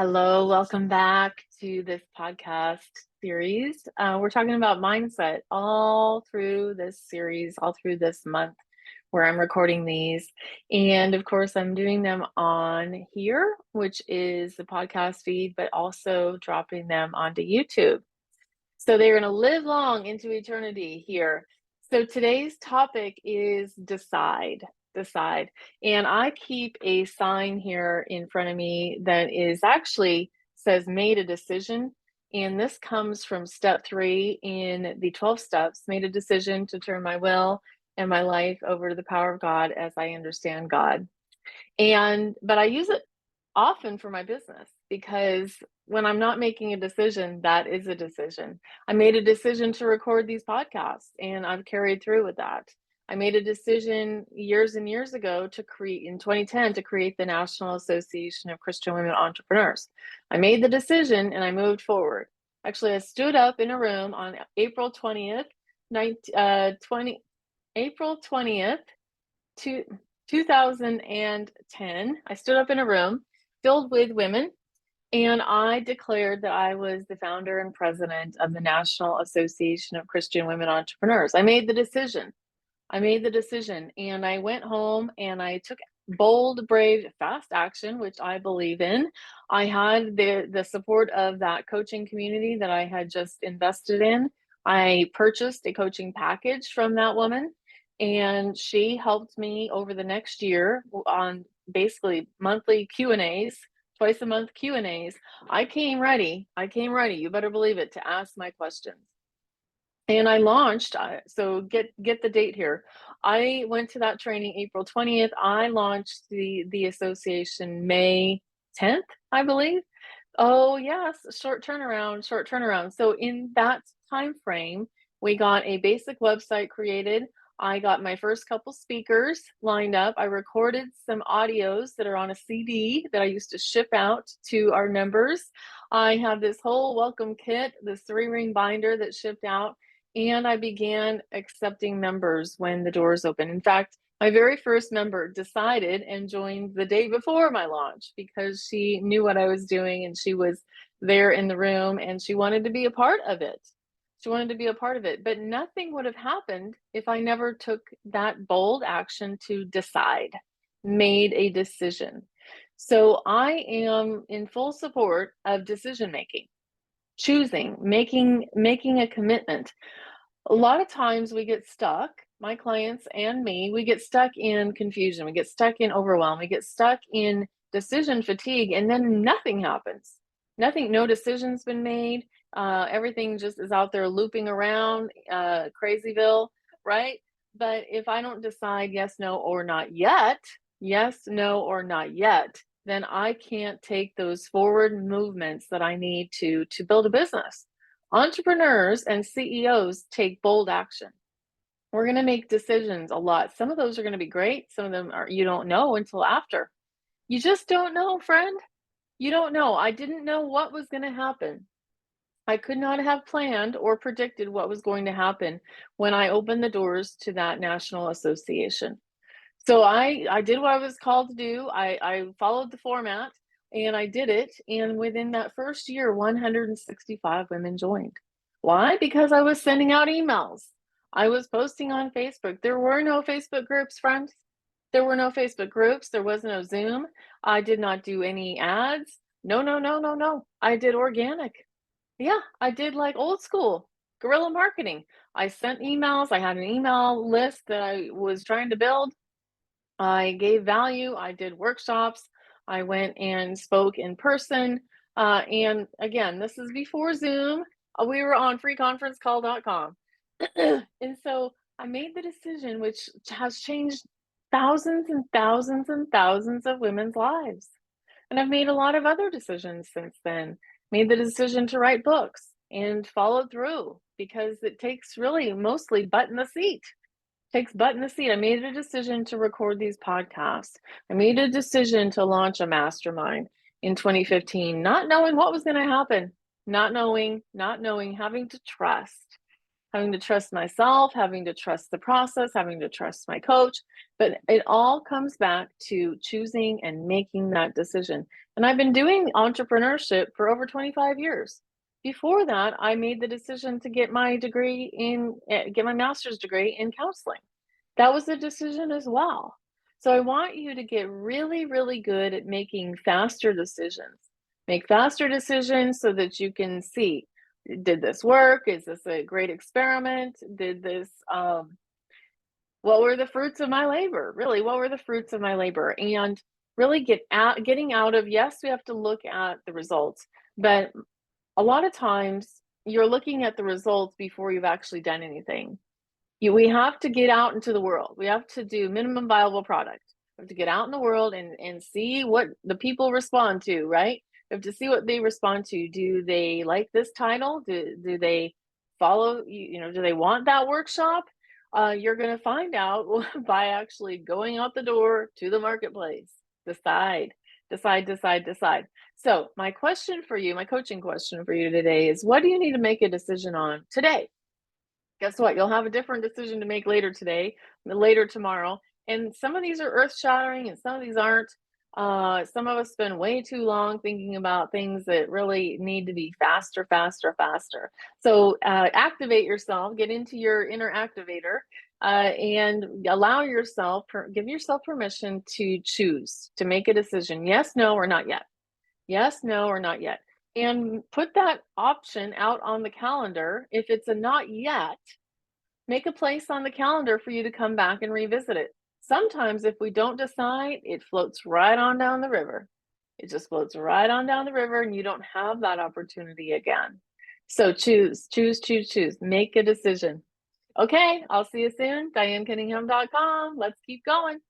Hello, welcome back to this podcast series. We're talking about mindset all through this series, all through this month where I'm recording these. And of course, I'm doing them on here, which is the podcast feed, but also dropping them onto YouTube. So they're going to live long into eternity here. So today's topic is decide. Decide. And I keep a sign here in front of me that is actually says made a decision. And this comes from step 3 in the 12 steps, made a decision to turn my will and my life over to the power of God as I understand God. But I use it often for my business because when I'm not making a decision, that is a decision. I made a decision to record these podcasts and I've carried through with that. I made a decision years and years ago to create in 2010 to create the National Association of Christian Women Entrepreneurs. I made the decision and I moved forward. Actually, I stood up in a room on April 20th, 2010. I stood up in a room filled with women and I declared that I was the founder and president of the National Association of Christian Women Entrepreneurs. I made the decision. And I went home and I took bold, brave, fast action, which I believe in. I had the support of that coaching community that I had just invested in. I purchased a coaching package from that woman, and she helped me over the next year on basically monthly Q&As, twice a month Q&As. I came ready. You better believe it, to ask my questions. And I launched, so get the date here. I went to that training April 20th. I launched the association May 10th, I believe. Oh yes, short turnaround. So in that time frame, we got a basic website created. I got my first couple speakers lined up. I recorded some audios that are on a CD that I used to ship out to our members. I have this whole welcome kit, this 3-ring binder that shipped out, and I began accepting members when the doors opened. In fact, my very first member decided and joined the day before my launch because she knew what I was doing and she was there in the room and she wanted to be a part of it. But nothing would have happened if I never took that bold action to decide, made a decision. So I am in full support of decision making, choosing, making a commitment. A lot of times we get stuck, my clients and me, we get stuck in confusion, we get stuck in overwhelm, we get stuck in decision fatigue, and then nothing happens. No decision's been made. Everything just is out there looping around, crazyville, right? But if I don't decide yes, no, or not yet, then I can't take those forward movements that I need to build a business. Entrepreneurs and CEOs take bold action. We're going to make decisions a lot. Some of those are going to be great. Some of them are, you don't know until after. You just don't know, friend. You don't know. I didn't know what was going to happen. I could not have planned or predicted what was going to happen when I opened the doors to that national association. So I did what I was called to do. I followed the format and I did it. And within that first year, 165 women joined. Why? Because I was sending out emails. I was posting on Facebook. There were no Facebook groups, friends. There were no Facebook groups. There was no Zoom. I did not do any ads. No. I did organic. Yeah, I did like old school guerrilla marketing. I sent emails. I had an email list that I was trying to build. I gave value. I did workshops. I went and spoke in person. And again, this is before Zoom. We were on freeconferencecall.com. And so I made the decision, which has changed thousands and thousands and thousands of women's lives. And I've made a lot of other decisions since then. Made the decision to write books and followed through because it takes really mostly butt in the seat. Takes butt in the seat. I made a decision to record these podcasts. I made a decision to launch a mastermind in 2015, not knowing what was going to happen, not knowing, having to trust. having to trust myself, having to trust the process, having to trust my coach. But it all comes back to choosing and making that decision. And I've been doing entrepreneurship for over 25 years. Before that, I made the decision to get my degree get my master's degree in counseling. That was a decision as well. So I want you to get really, really good at making faster decisions. Make faster decisions so that you can see, did this work? Is this a great experiment? Did this, what were the fruits of my labor? Really, what were the fruits of my labor? And really getting out of, yes, we have to look at the results, but a lot of times you're looking at the results before you've actually done anything. We have to get out into the world. We have to do minimum viable product. We have to get out in the world and see what the people respond to, right? We have to see what they respond to. Do they like this title? Do they follow, do they want that workshop? You're going to find out by actually going out the door to the marketplace. Decide, decide, decide, decide. So my question for you, my coaching question for you today is, what do you need to make a decision on today? Guess what? You'll have a different decision to make later today, later tomorrow. And some of these are earth shattering and some of these aren't. Some of us spend way too long thinking about things that really need to be faster, faster, faster. So activate yourself, get into your inner activator, and allow yourself, give yourself permission to choose, to make a decision. Yes, no, or not yet. Yes, no, or not yet. And put that option out on the calendar. If it's a not yet, make a place on the calendar for you to come back and revisit it. Sometimes if we don't decide, it floats right on down the river. It just floats right on down the river and you don't have that opportunity again. So choose, choose, choose, choose. Make a decision. Okay, I'll see you soon. DianeCunningham.com. Let's keep going.